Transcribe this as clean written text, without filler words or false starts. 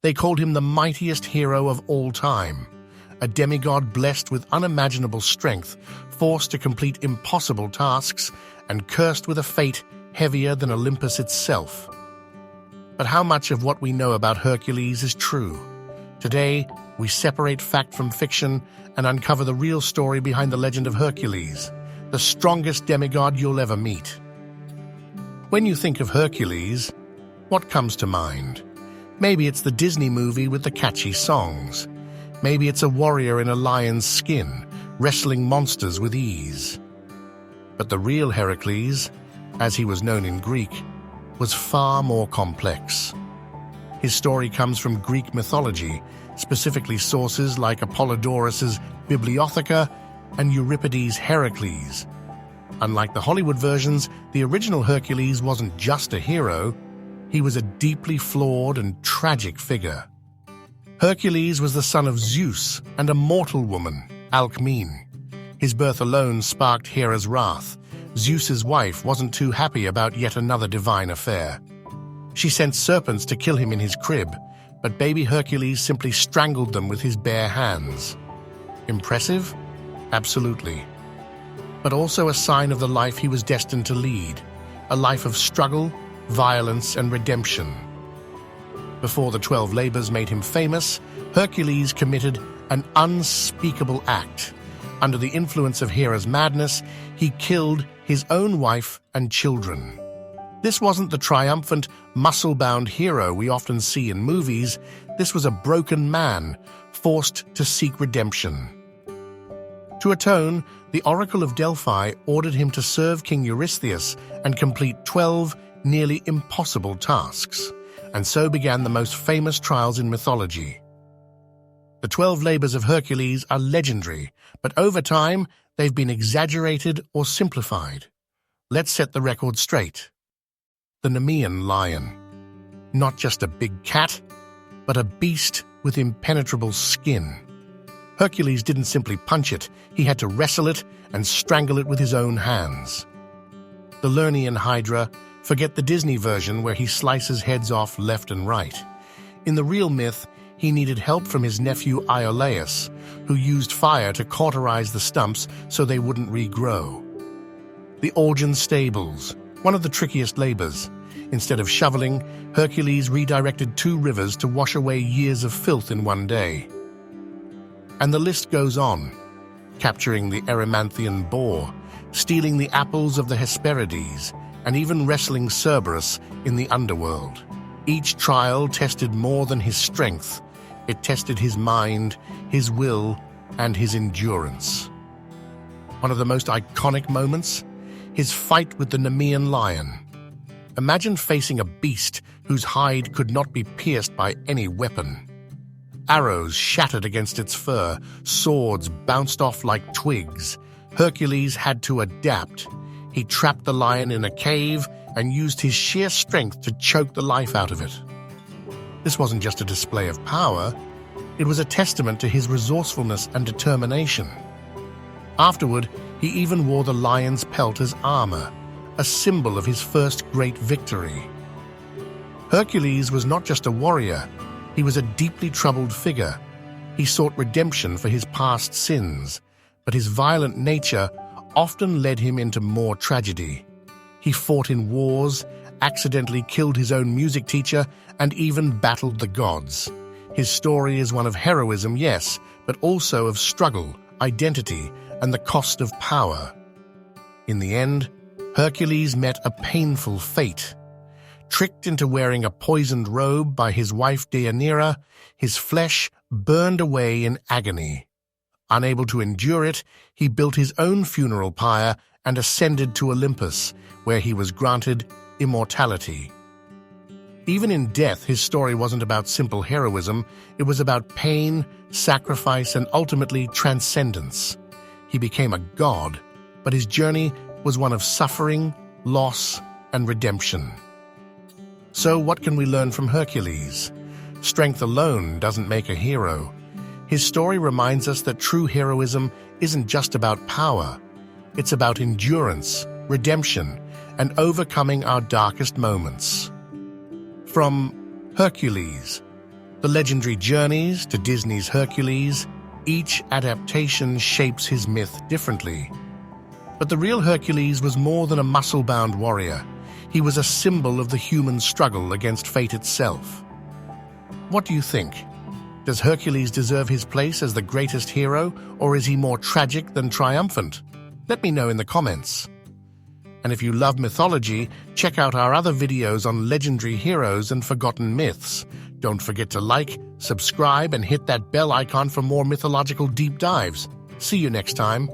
They called him the mightiest hero of all time, a demigod blessed with unimaginable strength, forced to complete impossible tasks, and cursed with a fate heavier than Olympus itself. But how much of what we know about Hercules is true? Today, we separate fact from fiction and uncover the real story behind the legend of Hercules, the strongest demigod you'll ever meet. When you think of Hercules, what comes to mind? Maybe it's the Disney movie with the catchy songs. Maybe it's a warrior in a lion's skin, wrestling monsters with ease. But the real Heracles, as he was known in Greek, was far more complex. His story comes from Greek mythology, specifically sources like Apollodorus's Bibliotheca and Euripides' Heracles. Unlike the Hollywood versions, the original Hercules wasn't just a hero, he was a deeply flawed and tragic figure. Hercules was the son of Zeus and a mortal woman, Alcmene. His birth alone sparked Hera's wrath. Zeus's wife wasn't too happy about yet another divine affair. She sent serpents to kill him in his crib, but baby Hercules simply strangled them with his bare hands. Impressive? Absolutely. But also a sign of the life he was destined to lead, a life of struggle, violence, and redemption. Before the 12 labors made him famous, Hercules committed an unspeakable act. Under the influence of Hera's madness, he killed his own wife and children. This wasn't the triumphant, muscle-bound hero we often see in movies. This was a broken man, forced to seek redemption. To atone, the Oracle of Delphi ordered him to serve King Eurystheus and complete 12 nearly impossible tasks, and so began the most famous trials in mythology. The 12 labors of Hercules are legendary, but over time, they've been exaggerated or simplified. Let's set the record straight. The Nemean Lion. Not just a big cat, but a beast with impenetrable skin. Hercules didn't simply punch it, he had to wrestle it and strangle it with his own hands. The Lernaean Hydra, forget the Disney version where he slices heads off left and right. In the real myth, he needed help from his nephew Iolaus, who used fire to cauterize the stumps so they wouldn't regrow. The Augean Stables, one of the trickiest labors. Instead of shoveling, Hercules redirected 2 rivers to wash away years of filth in one day. And the list goes on, capturing the Erymanthian boar, stealing the apples of the Hesperides, and even wrestling Cerberus in the underworld. Each trial tested more than his strength. It tested his mind, his will, and his endurance. One of the most iconic moments? His fight with the Nemean Lion. Imagine facing a beast whose hide could not be pierced by any weapon. Arrows shattered against its fur, swords bounced off like twigs. Hercules had to adapt. He trapped the lion in a cave and used his sheer strength to choke the life out of it. This wasn't just a display of power, it was a testament to his resourcefulness and determination. Afterward, he even wore the lion's pelt as armor, a symbol of his first great victory. Hercules was not just a warrior, he was a deeply troubled figure. He sought redemption for his past sins, but his violent nature often led him into more tragedy. He fought in wars, accidentally killed his own music teacher, and even battled the gods. His story is one of heroism, yes, but also of struggle, identity, and the cost of power. In the end, Hercules met a painful fate. Tricked into wearing a poisoned robe by his wife Deianira, his flesh burned away in agony. Unable to endure it, he built his own funeral pyre and ascended to Olympus, where he was granted immortality. Even in death, his story wasn't about simple heroism, it was about pain, sacrifice, and ultimately transcendence. He became a god, but his journey was one of suffering, loss, and redemption. So what can we learn from Hercules? Strength alone doesn't make a hero. His story reminds us that true heroism isn't just about power. It's about endurance, redemption, and overcoming our darkest moments. From Hercules, the legendary journeys to Disney's Hercules, each adaptation shapes his myth differently. But the real Hercules was more than a muscle-bound warrior. He was a symbol of the human struggle against fate itself. What do you think? Does Hercules deserve his place as the greatest hero, or is he more tragic than triumphant? Let me know in the comments. And if you love mythology, check out our other videos on legendary heroes and forgotten myths. Don't forget to like, subscribe, and hit that bell icon for more mythological deep dives. See you next time.